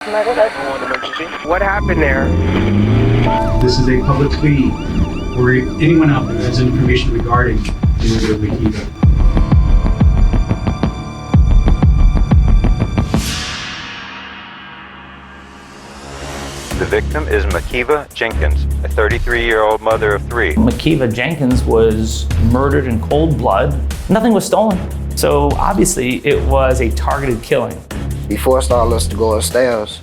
What happened there? This is a public plea where anyone out there has information regarding the murder of Maka. The victim is Yuri Jenkins, a 33-year-old mother of three. Yuri Jenkins was murdered in cold blood. Nothing was stolen. So obviously it was a targeted killing. He forced all us to go upstairs.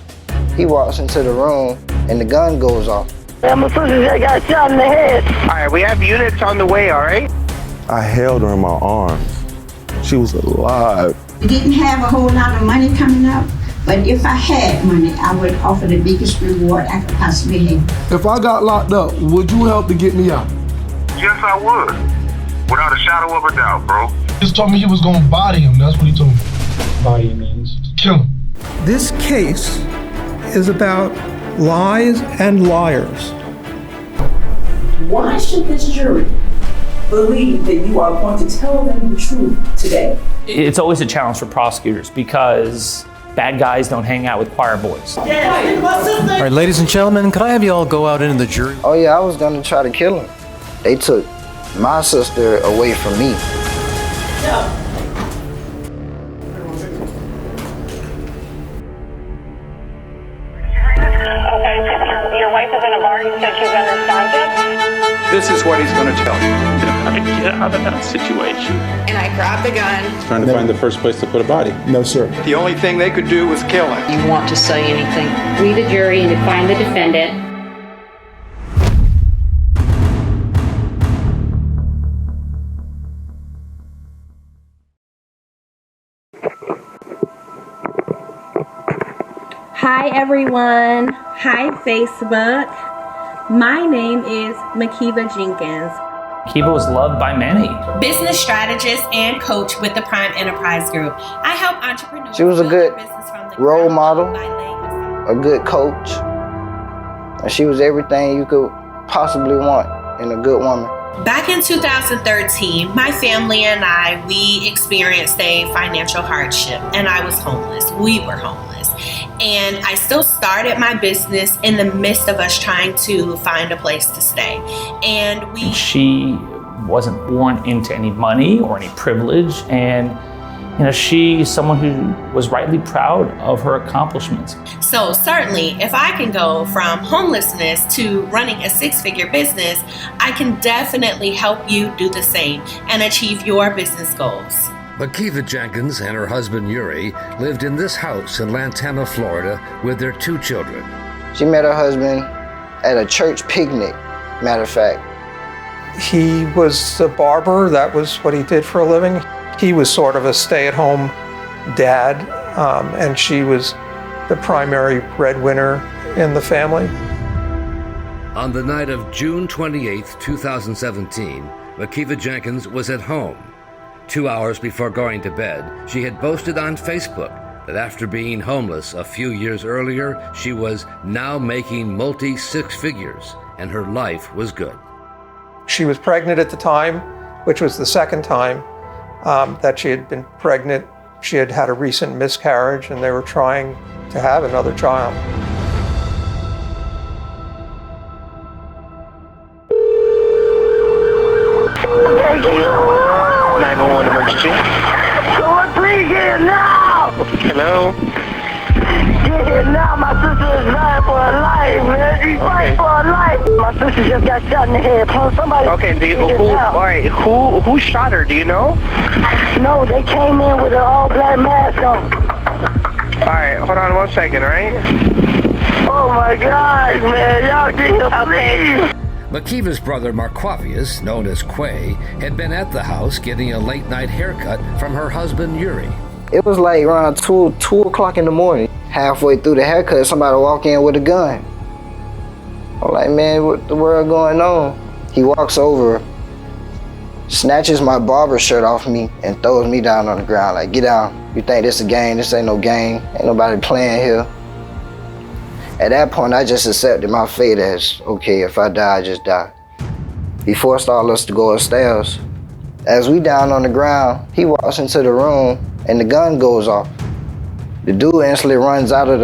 He walks into the room and the gun goes off. My sister just got shot in the head. All right, we have units on the way, all right? I held her in my arms. She was alive. We didn't have a whole lot of money coming up, but if I had money, I would offer the biggest reward I could possibly have. If I got locked up, would you help to get me out? Yes, I would. Without a shadow of a doubt, bro. He just told me he was gonna body him. That's what he told me. Body means? Kill him. This case is about lies and liars. Why should this jury believe that you are going to tell them the truth today? It's always a challenge for prosecutors because bad guys don't hang out with choir boys. All right, ladies and gentlemen, could I have you all go out into the jury? Oh yeah, I was gonna try to kill him. They took my sister away from me. Yeah. Your wife is in a bar. You said she's unresponsive. This is what he's going to tell you. How to get out of that situation. And I grabbed the gun. Trying to find the first place to put a body. No, sir. The only thing they could do was kill him. You want to say anything? We, the jury, and to find the defendant. Hi everyone. Hi Facebook. My name is Yuri Jenkins. Yuri was loved by many. Business strategist and coach with the Prime Enterprise Group. I help entrepreneurs. She was a good role model, a good coach, and she was everything you could possibly want in a good woman. Back in 2013, my family and we experienced a financial hardship, and I was homeless. We were homeless. And I still started my business in the midst of us trying to find a place to stay. And she wasn't born into any money or any privilege. And she's someone who was rightly proud of her accomplishments. So certainly, if I can go from homelessness to running a six-figure business, I can definitely help you do the same and achieve your business goals. Yuri Jenkins and her husband Yuri lived in this house in Lantana, Florida, with their two children. She met her husband at a church picnic, matter of fact. He was a barber. That was what he did for a living. He was sort of a stay-at-home dad, and she was the primary breadwinner in the family. On the night of June 28, 2017, Yuri Jenkins was at home. 2 hours before going to bed, she had posted on Facebook that after being homeless a few years earlier, she was now making multi-six figures, and her life was good. She was pregnant at the time, which was the second time that she had been pregnant. She had had a recent miscarriage, and they were trying to have another child. Emergency. Someone please get here now! Hello? Get here now, my sister is dying for her life, man. She's fighting for her life. My sister just got shot in the head. Somebody who shot her, do you know? No, they came in with an all-black mask on. Alright, hold on 1 second, alright? Oh my God, man, y'all get here, please! Makiva's brother Marquavius, known as Quay, had been at the house getting a late-night haircut from her husband Yuri. It was like around 2 o'clock in the morning. Halfway through the haircut, somebody walked in with a gun. I'm like, man, what the world going on? He walks over, snatches my barber shirt off me, and throws me down on the ground. Like, get down. You think this a game? This ain't no game. Ain't nobody playing here. At that point, I just accepted my fate as, okay, if I die, I just die. He forced all us to go upstairs. As we down on the ground, he walks into the room and the gun goes off. The dude instantly runs out of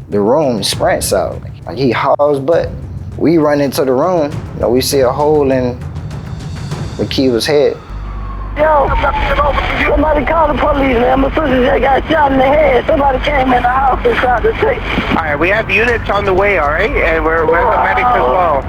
the the room sprints out. Like he hauls butt. We run into the room, we see a hole in Makiva's head. Yo, somebody call the police, man. My sister just got shot in the head. Somebody came in the house and tried to take. All right, we have units on the way, all right? And we're the medics as well.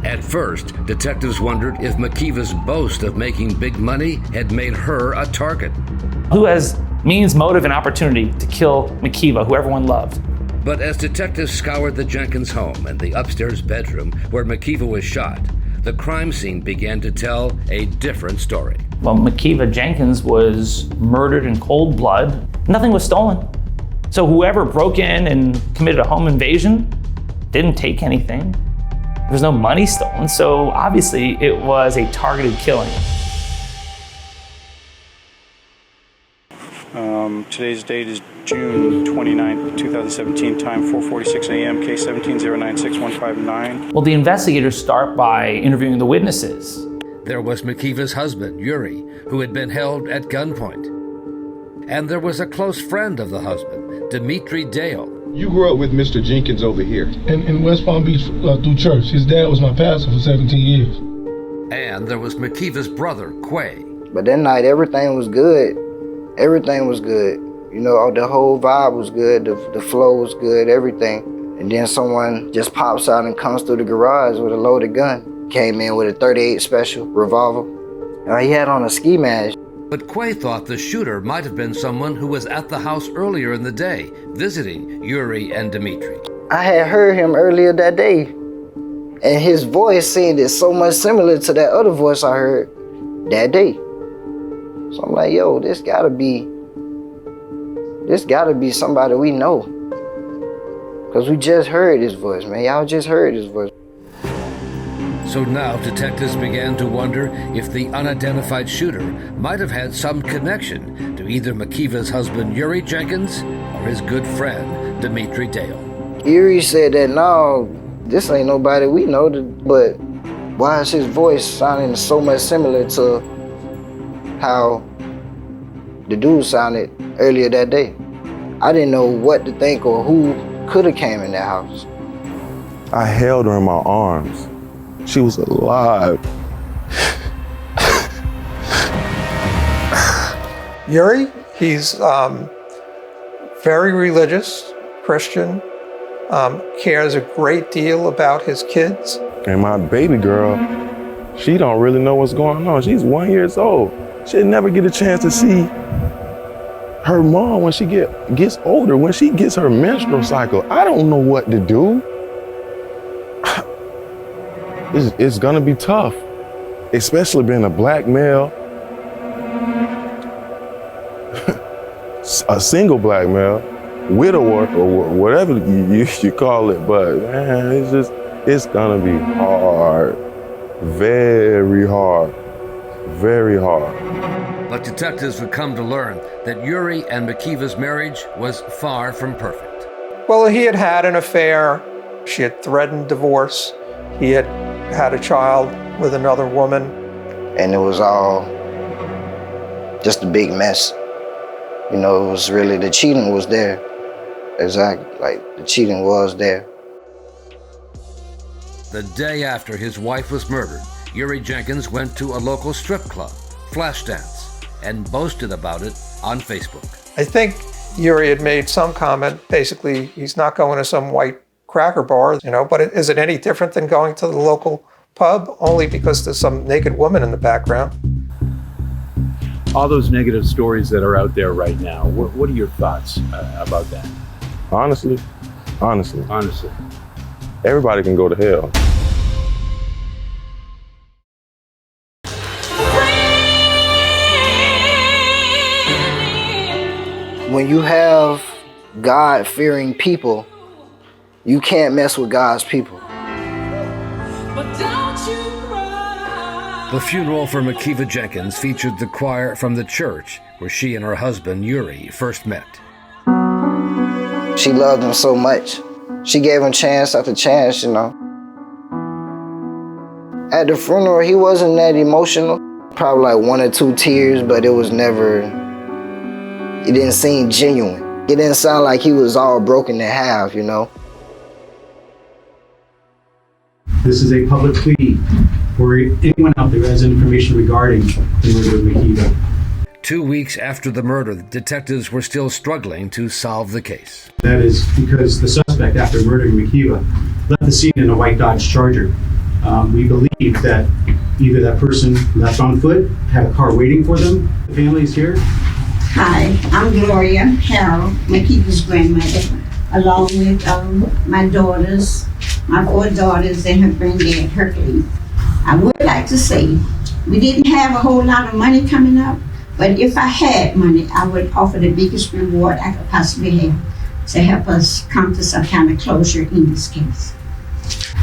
At first, detectives wondered if Makiva's boast of making big money had made her a target. Who has means, motive, and opportunity to kill Makiva, who everyone loved? But as detectives scoured the Jenkins home and the upstairs bedroom where Makiva was shot, the crime scene began to tell a different story. Well, Makiva Jenkins was murdered in cold blood. Nothing was stolen. So whoever broke in and committed a home invasion didn't take anything. There was no money stolen, so obviously it was a targeted killing. Today's date is June 29th, 2017, time 4:46 a.m., case 17-096159. Well, the investigators start by interviewing the witnesses. There was Makiva's husband, Yuri, who had been held at gunpoint. And there was a close friend of the husband, Dimitri Dale. You grew up with Mr. Jenkins over here? In West Palm Beach through church. His dad was my pastor for 17 years. And there was Makiva's brother, Quay. But that night, everything was good. Everything was good. The whole vibe was good. The flow was good, everything. And then someone just pops out and comes through the garage with a loaded gun. Came in with a .38 special revolver. He had on a ski mask. But Quay thought the shooter might have been someone who was at the house earlier in the day, visiting Yuri and Dimitri. I had heard him earlier that day, and his voice seemed so much similar to that other voice I heard that day. So I'm like, yo, this gotta be somebody we know. Cause we just heard his voice, man. Y'all just heard his voice. So now detectives began to wonder if the unidentified shooter might have had some connection to either Makiva's husband, Yuri Jenkins, or his good friend, Dimitri Dale. Yuri said that, no, this ain't nobody we know, but why is his voice sounding so much similar to how the dude sounded earlier that day? I didn't know what to think or who could have came in that house. I held her in my arms. She was alive. Yuri, he's very religious, Christian, cares a great deal about his kids. And my baby girl, she don't really know what's going on. She's 1 year old. She'll never get a chance to see her mom when she gets older, when she gets her menstrual cycle. I don't know what to do. It's gonna be tough, especially being a black male, a single black male, widower, or whatever you call it. But man, it's gonna be hard, very hard, very hard. But detectives would come to learn that Yuri and Makiva's marriage was far from perfect. Well, he had had an affair. She had threatened divorce. He had had a child with another woman. And it was all just a big mess. It was really, the cheating was there. Exactly, like the cheating was there. The day after his wife was murdered, Yuri Jenkins went to a local strip club, Flashdance, and boasted about it on Facebook. I think Yuri had made some comment, basically, he's not going to some white cracker bar, but is it any different than going to the local pub? Only because there's some naked woman in the background. All those negative stories that are out there right now, what are your thoughts about that? Honestly, everybody can go to hell. When you have God-fearing people, you can't mess with God's people. The funeral for Makiva Jenkins featured the choir from the church where she and her husband, Yuri, first met. She loved him so much. She gave him chance after chance, At the funeral, he wasn't that emotional. Probably like 1 or 2 tears, but it was never, it didn't seem genuine. It didn't sound like he was all broken in half, you know? This is a public plea for anyone out there who has information regarding the murder of Makiva. 2 weeks after the murder, detectives were still struggling to solve the case. That is because the suspect, after murdering Makiva, left the scene in a white Dodge Charger. We believe that either that person left on foot, had a car waiting for them. The family is here. Hi, I'm Gloria Harold, Makiva's grandmother, along with my daughters, my 4 daughters and her granddad, Hercules. I would like to say we didn't have a whole lot of money coming up, but if I had money, I would offer the biggest reward I could possibly have to help us come to some kind of closure in this case.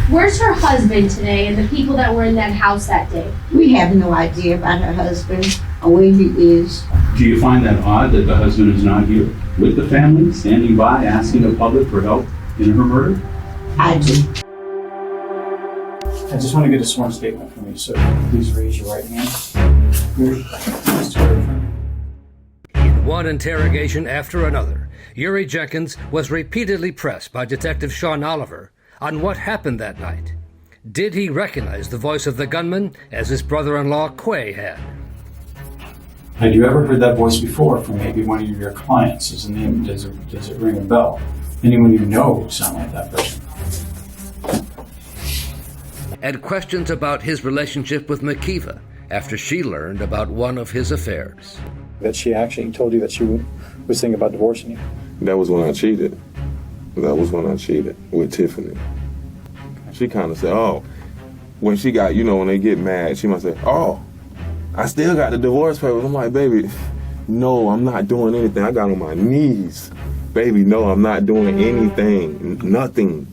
Where's her husband today and the people that were in that house that day? We have no idea about her husband or where he is. Do you find that odd that the husband is not here with the family, standing by, asking the public for help in her murder? I do. I just want to get a sworn statement from you, so please raise your right hand. In one interrogation after another, Yuri Jenkins was repeatedly pressed by Detective Sean Oliver on what happened that night. Did he recognize the voice of the gunman as his brother-in-law Quay had? Had you ever heard that voice before from maybe one of your clients? Does it ring a bell? Anyone you know sound like that person? And questions about his relationship with Makiva after she learned about one of his affairs. That she actually told you that she was thinking about divorcing you? That was when I cheated. That was when I cheated with Tiffany. She kind of said, oh, when she got, when they get mad, she might say, oh, I still got the divorce papers. I'm like, baby, no, I'm not doing anything. I got on my knees. Baby, no, I'm not doing anything. Nothing.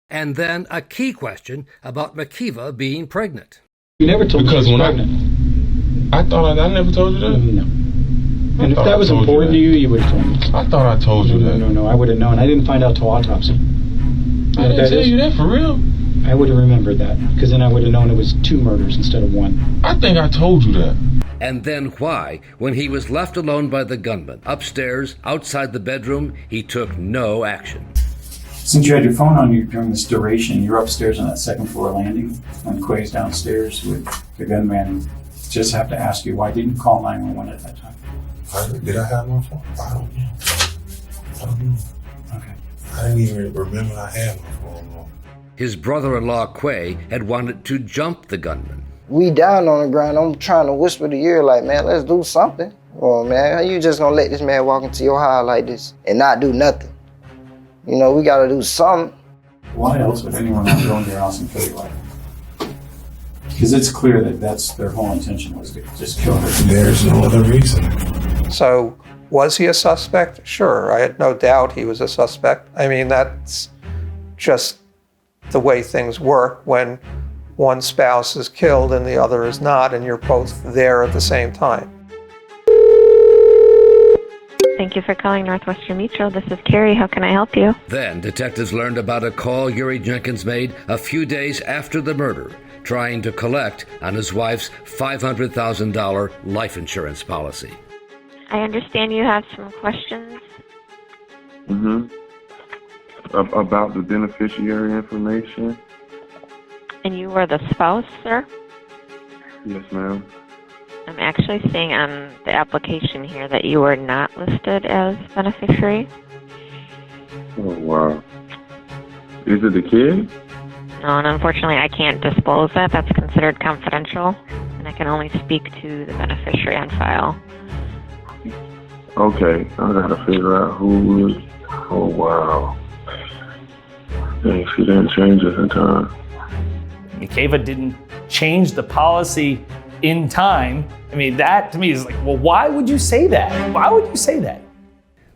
And then a key question about Makiva being pregnant. You never told me she was pregnant. I thought I never told you that? No. And if that was important to you, you would have told me. I thought I told you that. No, I would have known. I didn't find out till autopsy. I didn't tell you that, for real? I would have remembered that, because then I would have known it was 2 murders instead of 1. I think I told you that. And then why, when he was left alone by the gunman, upstairs, outside the bedroom, he took no action. Since you had your phone on you during this duration, you're upstairs on that 2nd floor landing, when Quay's downstairs with the gunman. Just have to ask you, why didn't you call 911 at that time? Did I have my phone? I don't know. Okay. I didn't even remember I had my phone on. His brother-in-law, Quay, had wanted to jump the gunman. We down on the ground. I'm trying to whisper to Yuri, like, man, let's do something. Oh, man, how you just gonna let this man walk into your house like this and not do nothing? We gotta do something. Why else would anyone not go into your house and kill your wife? Because it's clear that that's their whole intention, was to just kill her. There's no other reason. So, was he a suspect? Sure, I had no doubt he was a suspect. I mean, that's just the way things work when one spouse is killed and the other is not, and you're both there at the same time. Thank you for calling Northwestern Mutual. This is Carrie. How can I help you? Then detectives learned about a call Yuri Jenkins made a few days after the murder, trying to collect on his wife's $500,000 life insurance policy. I understand you have some questions. About the beneficiary information. And you were the spouse, sir? Yes, ma'am. I'm actually seeing on the application here that you were not listed as beneficiary. Oh, wow. Is it the kid? No, and unfortunately I can't disclose that. That's considered confidential, and I can only speak to the beneficiary on file. Okay, I gotta figure out who is. Oh, wow. Dang, she didn't change it in time. Makiva didn't change the policy in time. I mean, that to me is like, well, why would you say that? Why would you say that?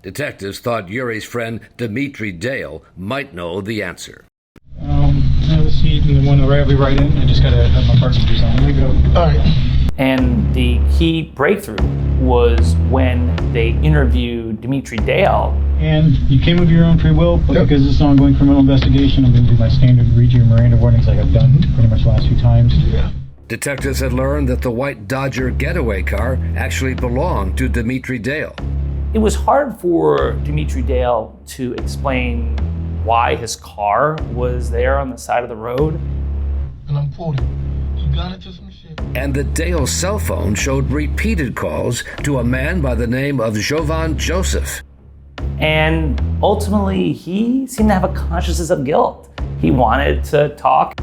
Detectives thought Yuri's friend Dimitri Dale might know the answer. Have a seat and the one right in. I just gotta have my parking keys on. Here we go. All right. And the key breakthrough was when they interviewed Dimitri Dale. And you came of your own free will, but because it's an ongoing criminal investigation, I'm going to do my standard read your Miranda warnings like I've done pretty much the last few times. Detectives had learned that the white Dodger getaway car actually belonged to Dimitri Dale. It was hard for Dimitri Dale to explain why his car was there on the side of the road. And I'm quoting, he got into some shit. And that Dale's cell phone showed repeated calls to a man by the name of Jovan Joseph. And ultimately, he seemed to have a consciousness of guilt. He wanted to talk.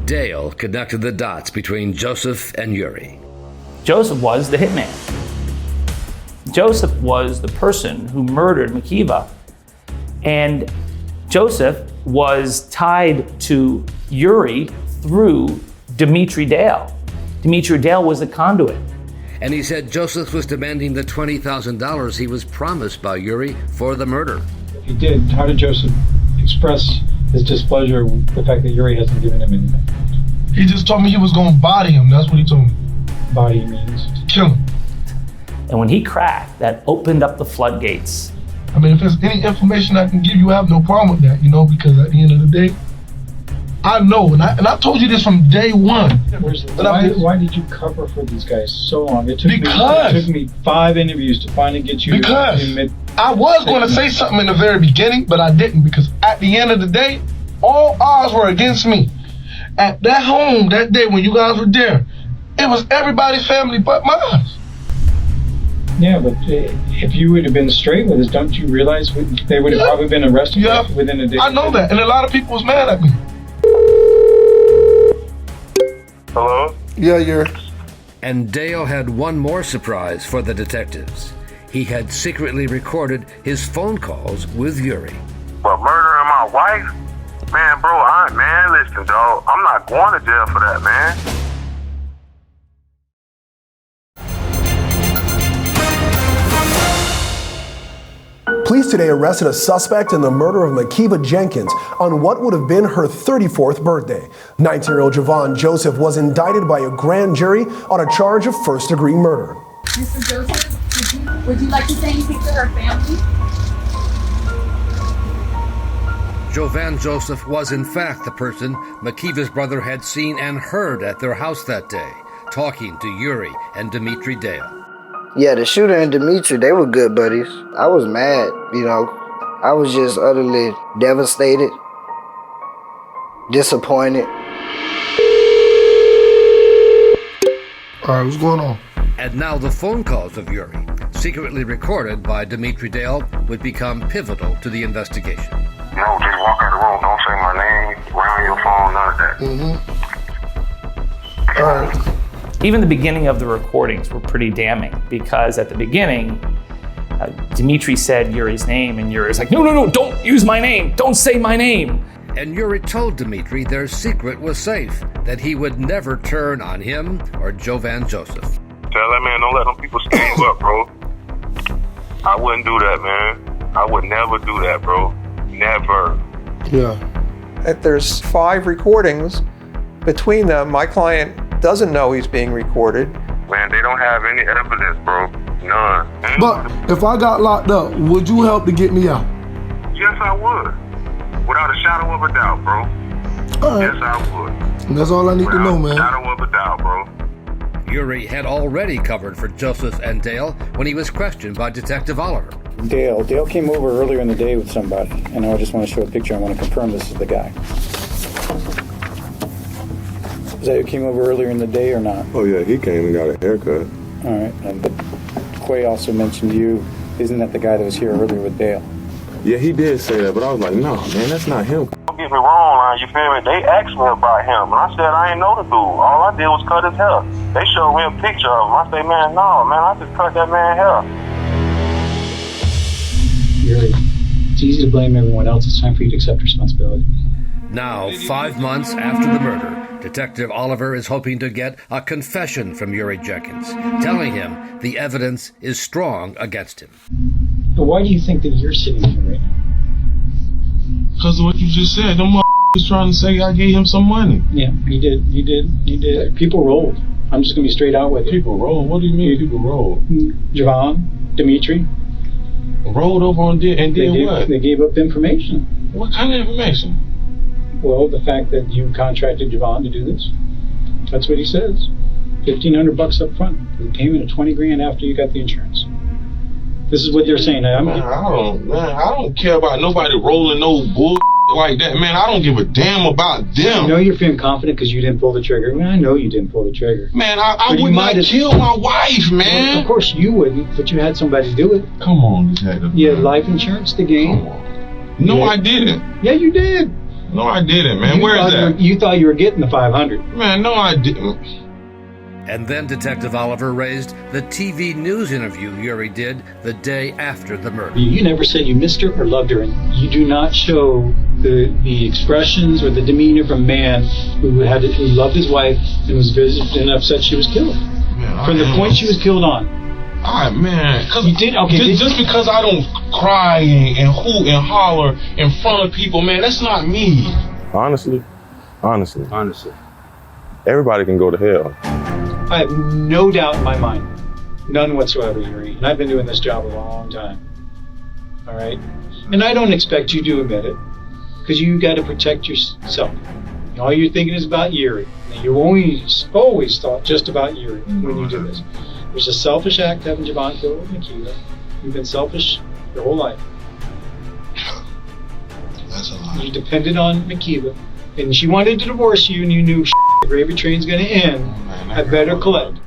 Dale connected the dots between Joseph and Yuri. Joseph was the hitman. Joseph was the person who murdered Makiva. And Joseph was tied to Yuri through Dimitri Dale. Dimitri Dale was the conduit. And he said Joseph was demanding the $20,000 he was promised by Yuri for the murder. If he did, how did Joseph express his displeasure with the fact that Yuri hasn't given him anything? He just told me he was going to body him. That's what he told me. Body means? Kill him. And when he cracked, that opened up the floodgates. I mean, if there's any information I can give you, I have no problem with that, because at the end of the day, I know, and I told you this from day one. Why did you cover for these guys so long? It took me 5 interviews to finally get you because to admit. I was going to say something in the very beginning, but I didn't, because at the end of the day, all odds were against me. At that home that day when you guys were there, it was everybody's family but mine. Yeah, but if you would have been straight with us, don't you realize they would have probably been arrested within a day? I know that, and a lot of people was mad at me. Hello? Yeah, Yuri. And Dale had one more surprise for the detectives. He had secretly recorded his phone calls with Yuri. But murdering my wife? Man, bro, listen, dog. I'm not going to jail for that, man. Police today arrested a suspect in the murder of Makiva Jenkins on what would have been her 34th birthday. 19-year-old Jovan Joseph was indicted by a grand jury on a charge of first-degree murder. Mr. Joseph, would you like to say anything to her family? Jovan Joseph was in fact the person Makiva's brother had seen and heard at their house that day, talking to Yuri and Dimitri Dale. Yeah, the shooter and Dimitri, they were good buddies. I was mad, I was just utterly devastated, disappointed. All right, what's going on? And now the phone calls of Yuri, secretly recorded by Dimitri Dale, would become pivotal to the investigation. No, just walk out the room. Don't say my name, ring your phone, none of that. All right. Even the beginning of the recordings were pretty damning because at the beginning, Dimitri said Yuri's name and Yuri's like, no, don't use my name. Don't say my name. And Yuri told Dimitri their secret was safe, that he would never turn on him or Jovan Joseph. Tell that man, don't let them people stand you up, bro. I wouldn't do that, man. I would never do that, bro. Never. Yeah. There's 5 recordings. Between them, my client doesn't know he's being recorded. Man, they don't have any evidence, bro. None. But if I got locked up, would you help to get me out? Yes, I would. Without a shadow of a doubt, bro. All right. Yes, I would. And that's all I need to know, man. Without a shadow of a doubt, bro. Yuri had already covered for Joseph and Dale when he was questioned by Detective Oliver. Dale came over earlier in the day with somebody, and I just want to show a picture. I want to confirm this is the guy. Is that who came over earlier in the day or not? Oh yeah, he came and got a haircut. All right, but Quay also mentioned you. Isn't that the guy that was here earlier with Dale? Yeah, he did say that, but I was like, no, man, that's not him. Don't get me wrong, you feel me? They asked me about him, and I said I ain't know the dude. All I did was cut his hair. They showed me a picture of him. I said, man, no, man, I just cut that man's hair. Yuri, it's easy to blame everyone else. It's time for you to accept responsibility. Now, 5 months after the murder, Detective Oliver is hoping to get a confession from Yuri Jenkins, telling him the evidence is strong against him. But why do you think that you're sitting here right now? Because of what you just said. Them motherfuckers trying to say I gave him some money. Yeah, you did. People rolled. I'm just going to be straight out with you. People rolled? What do you mean people rolled? Jovan, Dimitri. rolled over and did what? They gave up information. What kind of information? Well, the fact that you contracted Javon to do this. That's what he says. $1,500 up front with a payment of $20,000 after you got the insurance. This is what they're saying. I don't care about nobody rolling no bull like that. Man, I don't give a damn about them. I know you're feeling confident because you didn't pull the trigger. I know you didn't pull the trigger. Man, I would not kill my wife, man. Well, of course you wouldn't, but you had somebody do it. Come on, detective. You had life insurance to gain. No, I didn't. Yeah, you did. No, I didn't, man. Where is that? You thought you were getting the $500. Man, no, I didn't. And then Detective Oliver raised the TV news interview Yuri did the day after the murder. You never said you missed her or loved her, and you do not show the expressions or the demeanor from a man who loved his wife and was and upset she was killed. Man, from the point she was killed on. All right, man. You did? Okay. Just because I don't cry and hoot and holler in front of people, man, that's not me. Honestly, everybody can go to hell. I have no doubt in my mind, none whatsoever, Yuri. And I've been doing this job a long time. All right? And I don't expect you to admit it, because you got to protect yourself. And all you're thinking is about Yuri. And you always thought just about Yuri when you do this. It was a selfish act having Javon killed Makiva. You've been selfish your whole life. That's a lie. You depended on Makiva. And she wanted to divorce you, and you knew the gravy train's going to end. I better collect.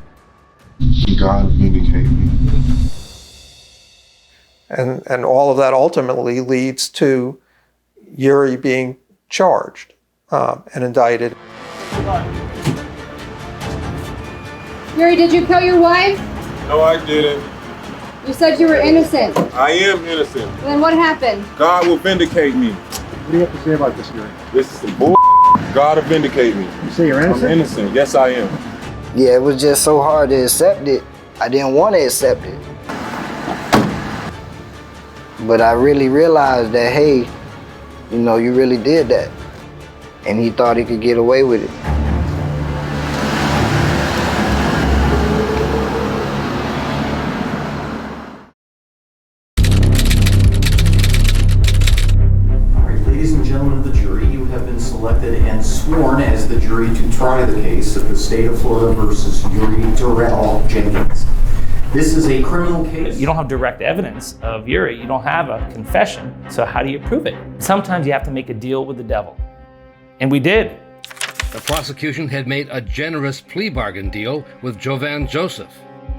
God vindicate me. And all of that ultimately leads to Yuri being charged and indicted. Yuri, did you kill your wife? No, I didn't. You said you were innocent. I am innocent. Then what happened? God will vindicate me. What do you have to say about this, Yuri? This is some bull. God will vindicate me. You say you're innocent? I'm innocent. Yes, I am. Yeah, it was just so hard to accept it. I didn't want to accept it. But I really realized that, hey, you know, you really did that. And he thought he could get away with it. Ladies and gentlemen of the jury, you have been selected and sworn as the jury to try the case of the state of Florida versus Yuri Jenkins. This is a criminal case. You don't have direct evidence of Yuri. You don't have a confession. So how do you prove it? Sometimes you have to make a deal with the devil. And we did. The prosecution had made a generous plea bargain deal with Jovan Joseph.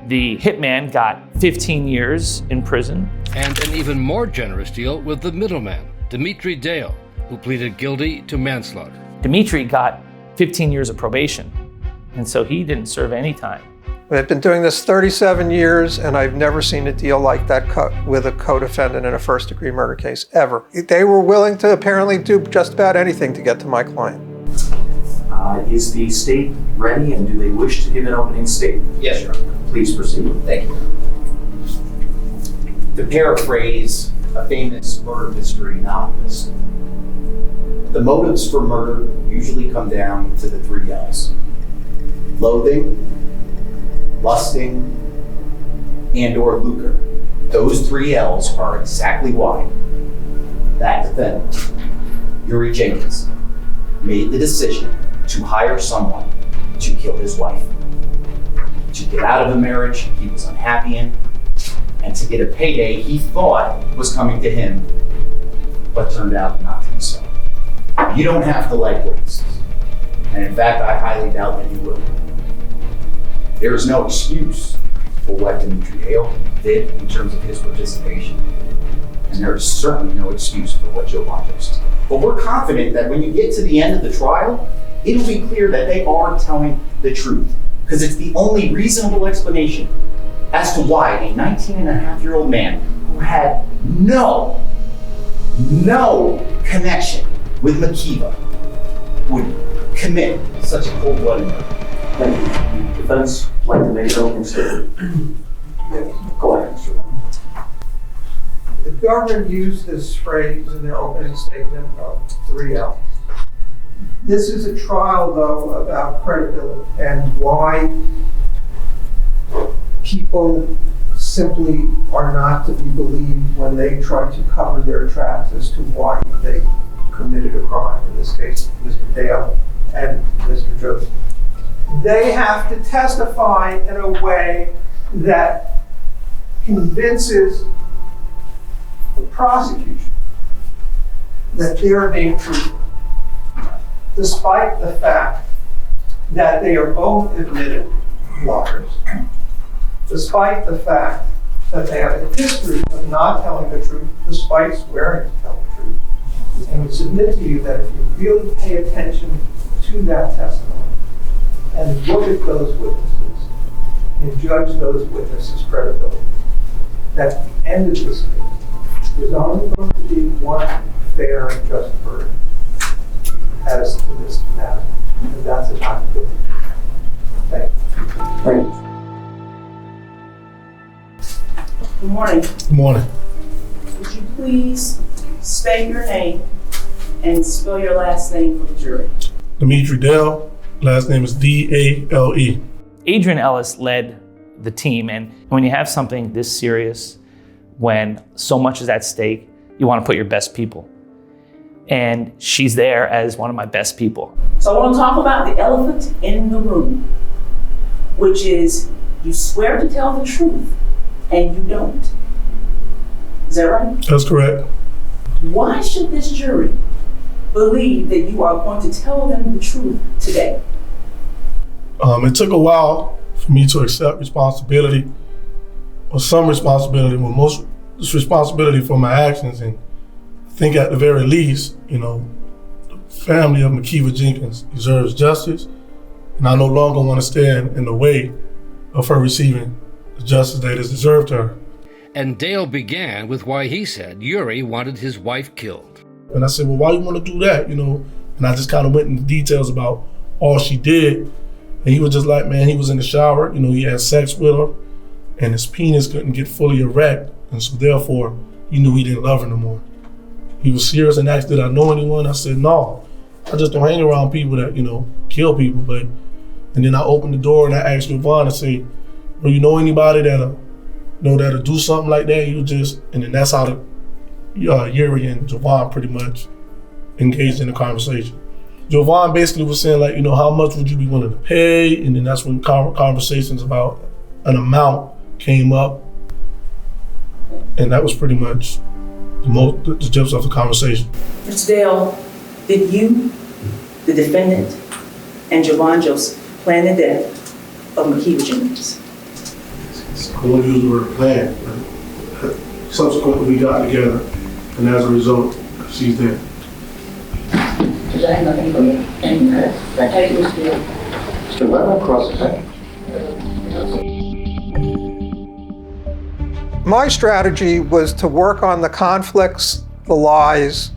The hitman got 15 years in prison. And an even more generous deal with the middleman, Dimitri Dale, who pleaded guilty to manslaughter. Dimitri got 15 years of probation, and so he didn't serve any time. I've been doing this 37 years, and I've never seen a deal like that with a co-defendant in a first-degree murder case, ever. They were willing to apparently do just about anything to get to my client. Is the state ready, and do they wish to give an opening statement? Yes, Your Honor. Please proceed. Thank you. To paraphrase a famous murder mystery novelist, the motives for murder usually come down to the 3 L's: loathing, lusting, and/or lucre. Those 3 L's are exactly why that defendant, Yuri Jenkins, made the decision to hire someone to kill his wife, to get out of a marriage he was unhappy in, and to get a payday he thought was coming to him, but turned out not to be so. You don't have to like witnesses, and in fact, I highly doubt that you will. There is no excuse for what Dimitri Dale did in terms of his participation, and there is certainly no excuse for what Jovan Joseph did. But we're confident that when you get to the end of the trial, it'll be clear that they are telling the truth, because it's the only reasonable explanation as to why a 19-and-a-half-year-old man who had no connection with Makiva would commit such a cold-blooded murder. Thank you. Defense like to make an opening statement. Go ahead, Mr. The government used this phrase in their opening statement of 3 L's. This is a trial, though, about credibility and why people simply are not to be believed when they try to cover their tracks as to why they committed a crime, in this case, Mr. Dale and Mr. Joseph. They have to testify in a way that convinces the prosecution that they are being truthful, despite the fact that they are both admitted liars, despite the fact that they have a history of not telling the truth, despite swearing to tell the truth. And we submit to you that if you really pay attention to that testimony and look at those witnesses and judge those witnesses' credibility, that at the end of this case, there's only going to be one fair and just verdict as to this matter, and that's a not guilty. Thank you. Thank you. Good morning. Good morning. Would you please state your name and spell your last name for the jury? Dimitri Dale, last name is D-A-L-E. Adrian Ellis led the team, and when you have something this serious, when so much is at stake, you want to put your best people. And she's there as one of my best people. So I want to talk about the elephant in the room, which is you swear to tell the truth and you don't. Is that right? That's correct. Why should this jury believe that you are going to tell them the truth today? It took a while for me to accept responsibility, or some responsibility, well, most responsibility for my actions. And I think at the very least, the family of Makiva Jenkins deserves justice, and I no longer want to stand in the way of her receiving the justice that is deserved to her. And Dale began with why he said Yuri wanted his wife killed. And I said, well, why you want to do that, And I just kind of went into details about all she did. And he was just like, man, he was in the shower, he had sex with her, and his penis couldn't get fully erect. And so therefore, he knew he didn't love her no more. He was serious and asked, did I know anyone? I said, no, I just don't hang around people that, kill people. And then I opened the door and I asked Yvonne, I said, well, you know anybody that'll do something like that? And then that's how Yuri and Javon pretty much engaged in the conversation. Javon basically was saying, like, how much would you be willing to pay? And then that's when conversations about an amount came up. And that was pretty much the gist of the conversation. Mr. Dale, did you, the defendant, and Javon Joseph plan the death of Makiva Jenkins? I won't use the word plan, but subsequently we got together, and as a result, she's dead. Still let her cross the path. My strategy was to work on the conflicts, the lies,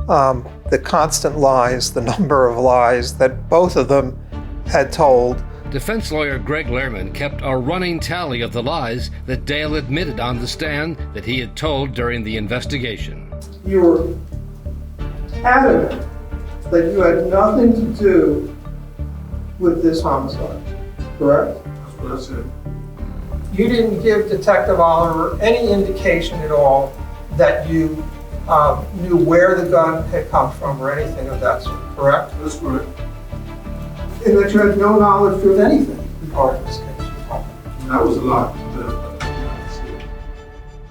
the constant lies, the number of lies that both of them had told. Defense lawyer Greg Lehrman kept a running tally of the lies that Dale admitted on the stand that he had told during the investigation. You were adamant that you had nothing to do with this homicide, correct? That's what I said. You didn't give Detective Oliver any indication at all that you knew where the gun had come from or anything of that sort, correct? That's correct. And that you had no knowledge of anything regarding this case. That was a lot.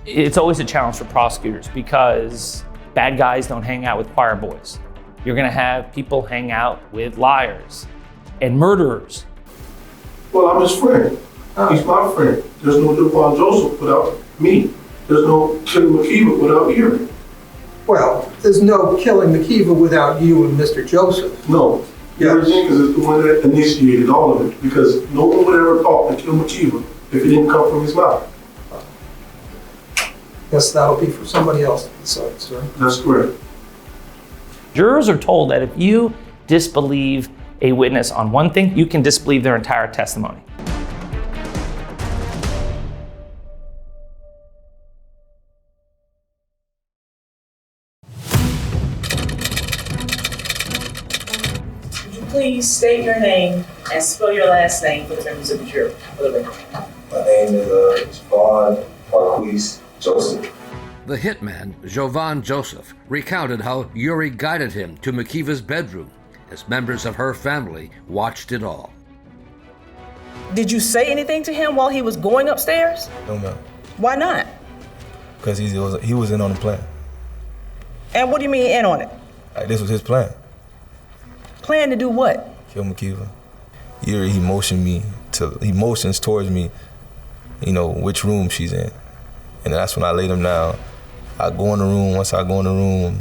It's always a challenge for prosecutors because bad guys don't hang out with choir boys. You're gonna have people hang out with liars and murderers. Well, I'm his friend. He's my friend. There's no Javon Joseph without me. There's no killing Makiva without Yuri. Well, there's no killing Makiva without you and Mr. Joseph. No. Yuri Jenkins is the one that initiated all of it because no one would ever thought to kill Makiva if it didn't come from his mouth. Guess that'll be for somebody else to decide, sir. That's correct. Jurors are told that if you disbelieve a witness on one thing, you can disbelieve their entire testimony. Would you please state your name and spell your last name for the members of the jury? For the record. My name name is Jovan Joseph. The hitman, Jovan Joseph, recounted how Yuri guided him to Makiva's bedroom as members of her family watched it all. Did you say anything to him while he was going upstairs? No, ma'am. Why not? Because he was in on the plan. And what do you mean in on it? Like, this was his plan. Plan to do what? Kill Makiva. Yuri, he motions towards me, which room she's in. And that's when I laid him down. I go in the room. Once I go in the room,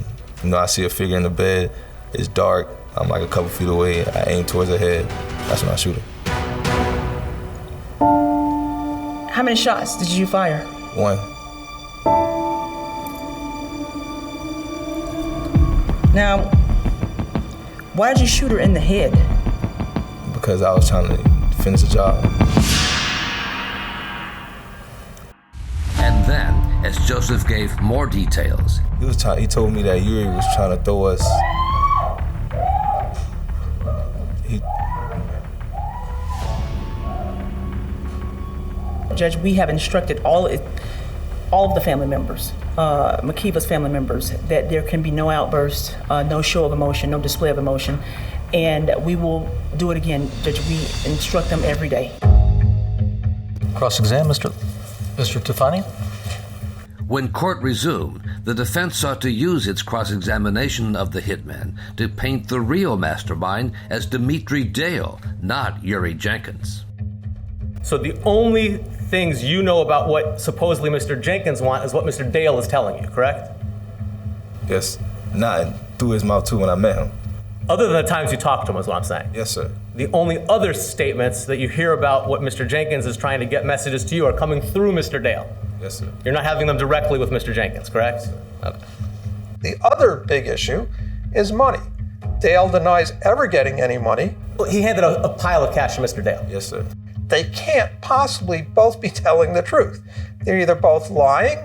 I see a figure in the bed. It's dark. I'm like a couple feet away. I aim towards her head. That's when I shoot her. How many shots did you fire? 1. Now, why did you shoot her in the head? Because I was trying to finish the job. And then, as Joseph gave more details, he told me that Yuri was trying to throw us. Judge, we have instructed all of the family members, Makiva's family members, that there can be no outburst, no show of emotion, no display of emotion, and we will do it again. Judge, we instruct them every day. Cross-exam, Mr. Tufani? when court resumed, the defense sought to use its cross-examination of the hitman to paint the real mastermind as Dimitri Dale, not Yuri Jenkins. So the only things you know about what supposedly Mr. Jenkins wants is what Mr. Dale is telling you, correct? Yes, not through his mouth too when I met him. Other than the times you talked to him is what I'm saying. Yes, sir. The only other statements that you hear about what Mr. Jenkins is trying to get messages to you are coming through Mr. Dale. Yes, sir. You're not having them directly with Mr. Jenkins, correct? Yes, okay. The other big issue is money. Dale denies ever getting any money. Well, he handed a pile of cash to Mr. Dale. Yes, sir. They can't possibly both be telling the truth. They're either both lying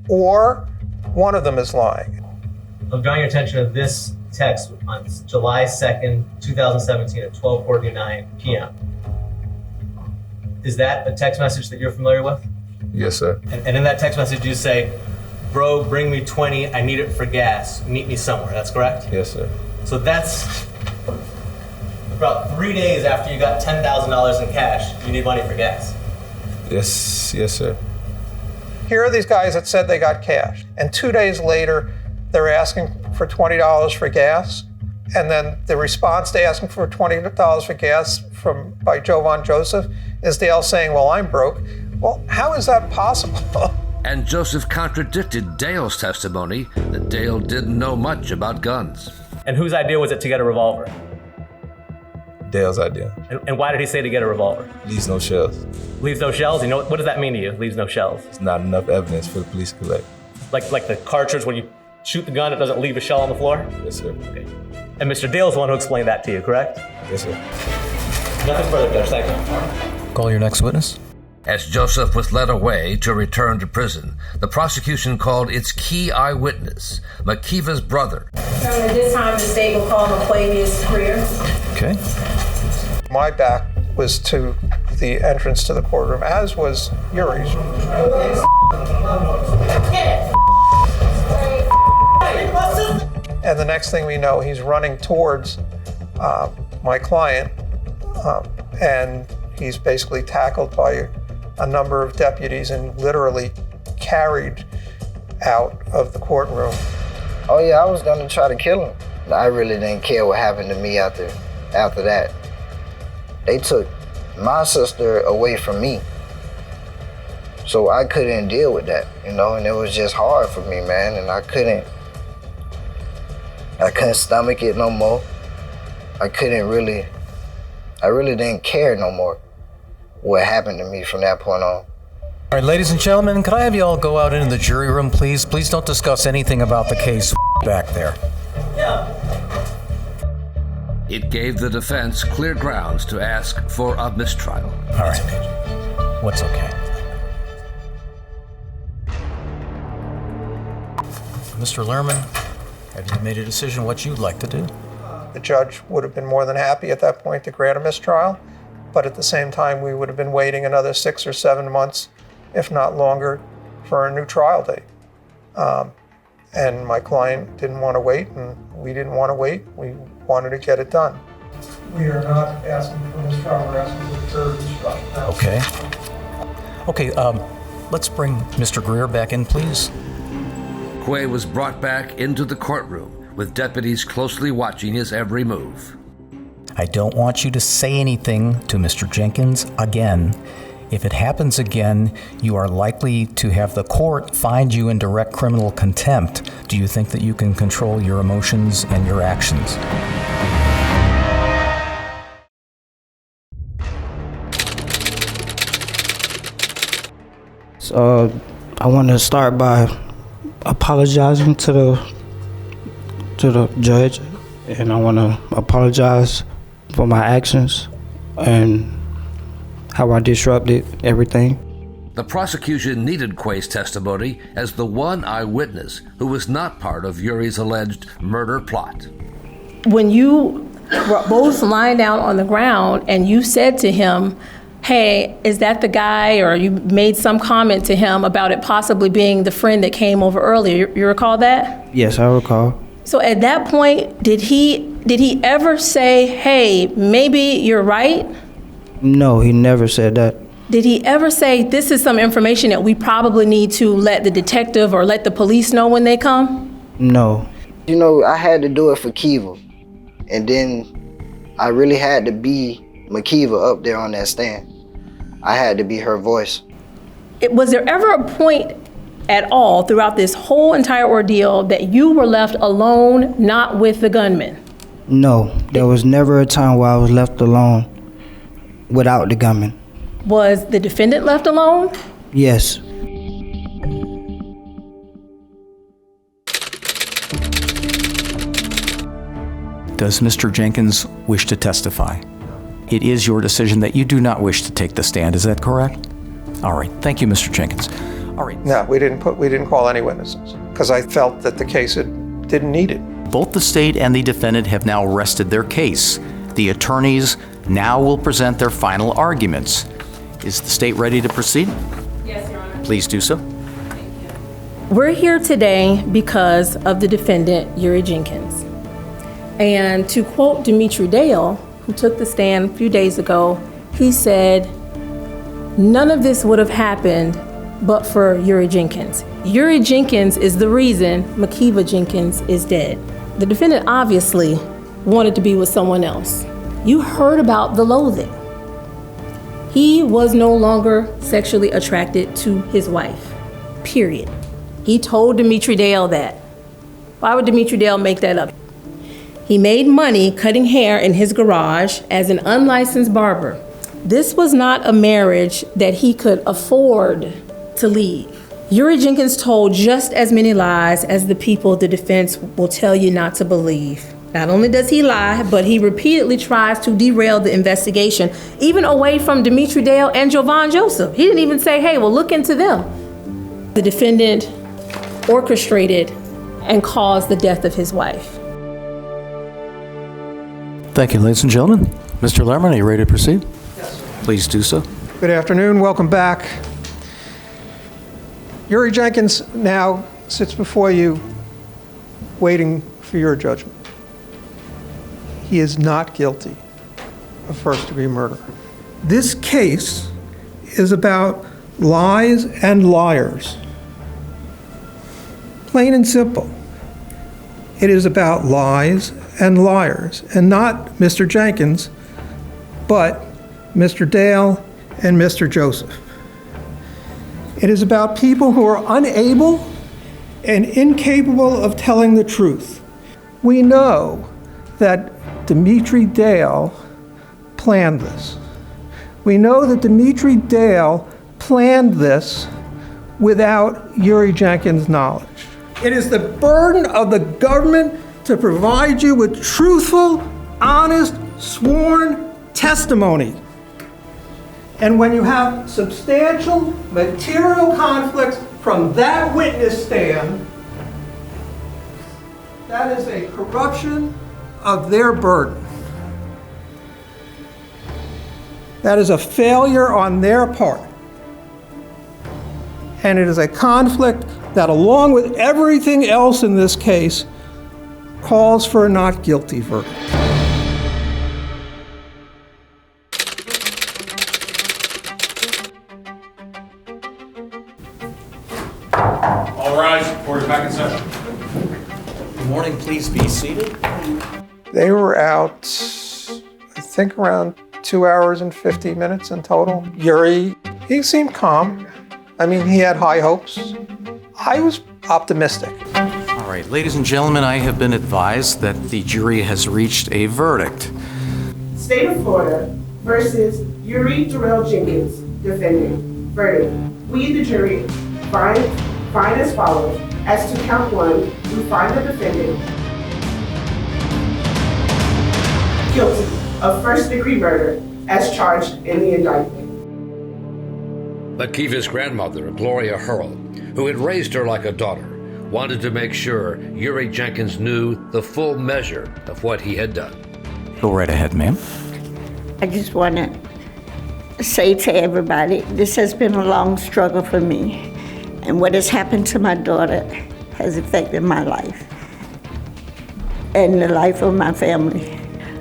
or one of them is lying. I'm drawing your attention to this text on July 2nd, 2017 at 12:49 p.m. Is that a text message that you're familiar with? Yes, sir. And in that text message you say, bro, bring me 20, I need it for gas, meet me somewhere, that's correct? Yes, sir. So that's about 3 days after you got $10,000 in cash, you need money for gas. Yes, sir. Here are these guys that said they got cash, and 2 days later, they're asking for $20 for gas, and then the response to asking for $20 for gas by Jovan Joseph is Dale saying, well, I'm broke. Well, how is that possible? And Joseph contradicted Dale's testimony that Dale didn't know much about guns. And whose idea was it to get a revolver? Dale's idea. And why did he say to get a revolver? Leaves no shells. Leaves no shells? You know, what does that mean to you, leaves no shells? It's not enough evidence for the police to collect. Like the cartridge, when you shoot the gun, it doesn't leave a shell on the floor? Yes, sir. Okay. And Mr. Dale's the one who explained that to you, correct? Yes, sir. Nothing further, Judge. Thank you. Call your next witness. As Joseph was led away to return to prison, the prosecution called its key eyewitness, Makiva's brother. At this time, the state will call Makiva's career. Okay. My back was to the entrance to the courtroom, as was Yuri's. And the next thing we know, he's running towards my client, and he's basically tackled by a number of deputies and literally carried out of the courtroom. Oh yeah, I was gonna try to kill him. I really didn't care what happened to me after that. They took my sister away from me. So I couldn't deal with that, and it was just hard for me, man, and I couldn't stomach it no more. I really didn't care no more what happened to me from that point on. All right, ladies and gentlemen, could I have you all go out into the jury room, please? Please don't discuss anything about the case back there. Yeah. It gave the defense clear grounds to ask for a mistrial. All right. What's okay? Mr. Lerman, have you made a decision what you'd like to do? The judge would have been more than happy at that point to grant a mistrial, But at the same time, we would have been waiting another 6 or 7 months, if not longer, for a new trial date. And my client didn't want to wait, and we didn't want to wait. We wanted to get it done. We are not asking for this trial, we're asking for third instruction. Okay, let's bring Mr. Greer back in, please. Quay was brought back into the courtroom with deputies closely watching his every move. I don't want you to say anything to Mr. Jenkins again. If it happens again, you are likely to have the court find you in direct criminal contempt. Do you think that you can control your emotions and your actions? So I want to start by apologizing to the judge, and I want to apologize for my actions and how I disrupted everything. The prosecution needed Quay's testimony as the one eyewitness who was not part of Yuri's alleged murder plot. When you were both lying down on the ground and you said to him, hey, is that the guy, or you made some comment to him about it possibly being the friend that came over earlier, you recall that? Yes, I recall. So at that point, did he ever say, hey, maybe you're right? No, he never said that. Did he ever say, this is some information that we probably need to let the detective or let the police know when they come? No. You know, I had to do it for Kiva. And then I really had to be Makiva up there on that stand. I had to be her voice. Was there ever a point at all throughout this whole entire ordeal that you were left alone, not with the gunman? No, there was never a time where I was left alone without the gunman. Was the defendant left alone? Yes. Does Mr. Jenkins wish to testify? It is your decision that you do not wish to take the stand, is that correct? All right, thank you, Mr. Jenkins. All right. No, we didn't call any witnesses because I felt that the case didn't need it. Both the state and the defendant have now rested their case. The attorneys now will present their final arguments. Is the state ready to proceed? Yes, Your Honor. Please do so. We're here today because of the defendant, Yuri Jenkins. And to quote Dimitri Dale, who took the stand a few days ago, he said, none of this would have happened but for Yuri Jenkins. Yuri Jenkins is the reason Makiva Jenkins is dead. The defendant obviously wanted to be with someone else. You heard about the loathing. He was no longer sexually attracted to his wife, period. He told Dimitri Dale that. Why would Dimitri Dale make that up? He made money cutting hair in his garage as an unlicensed barber. This was not a marriage that he could afford to leave. Yuri Jenkins told just as many lies as the people the defense will tell you not to believe. Not only does he lie, but he repeatedly tries to derail the investigation, even away from Dimitri Dale and Jovan Joseph. He didn't even say, hey, well, look into them. The defendant orchestrated and caused the death of his wife. Thank you, ladies and gentlemen. Mr. Lerman, are you ready to proceed? Yes. Please do so. Good afternoon, welcome back. Yuri Jenkins now sits before you waiting for your judgment. He is not guilty of first-degree murder. This case is about lies and liars. Plain and simple. It is about lies and liars, and not Mr. Jenkins, but Mr. Dale and Mr. Joseph. It is about people who are unable and incapable of telling the truth. We know that Dimitri Dale planned this. We know that Dimitri Dale planned this without Yuri Jenkins' knowledge. It is the burden of the government to provide you with truthful, honest, sworn testimony. And when you have substantial material conflicts from that witness stand, that is a corruption of their burden. That is a failure on their part. And it is a conflict that, along with everything else in this case, calls for a not guilty verdict. All rise. Court is back in session. Good morning. Please be seated. They were out, I think, around 2 hours and 50 minutes in total. Yuri, he seemed calm. I mean, he had high hopes. I was optimistic. All right, ladies and gentlemen, I have been advised that the jury has reached a verdict. State of Florida versus Yuri Jenkins, defendant. Verdict. We, the jury, find as follows. As to count 1, we find the defendant guilty of first-degree murder as charged in the indictment. Makiva's grandmother, Gloria Hurl, who had raised her like a daughter, wanted to make sure Yuri Jenkins knew the full measure of what he had done. Go right ahead, ma'am. I just want to say to everybody, this has been a long struggle for me. And what has happened to my daughter has affected my life and the life of my family.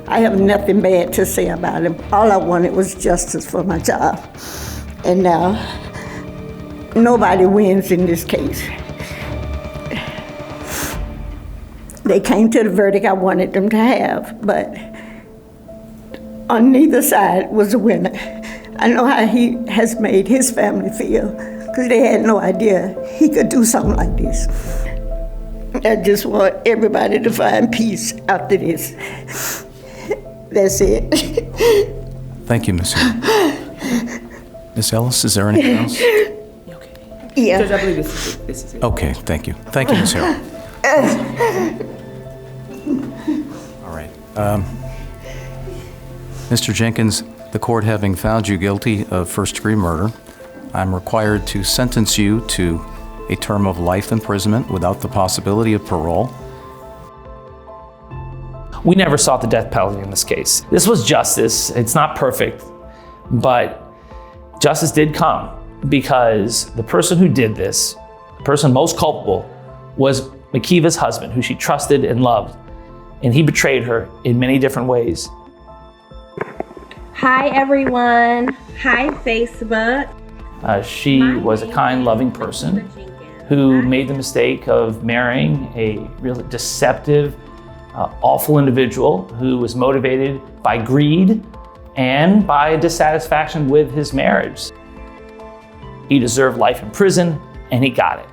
I have nothing bad to say about him. All I wanted was justice for my child. And now, nobody wins in this case. They came to the verdict I wanted them to have, but on neither side was a winner. I know how he has made his family feel, because they had no idea he could do something like this. I just want everybody to find peace after this. That's it. Thank you, Ms. Hill. Ms. Ellis, is there anything else? Yeah. Judge, I believe this is it. Okay, thank you. Thank you, Ms. Hill. All right. Mr. Jenkins, the court having found you guilty of first-degree murder, I'm required to sentence you to a term of life imprisonment without the possibility of parole. We never sought the death penalty in this case. This was justice. It's not perfect, but justice did come because the person who did this, the person most culpable, was Makiva's husband, who she trusted and loved, and he betrayed her in many different ways. Hi, everyone. Hi, Facebook. She was a kind, loving person who made the mistake of marrying a really deceptive, awful individual who was motivated by greed and by dissatisfaction with his marriage. He deserved life in prison, and he got it.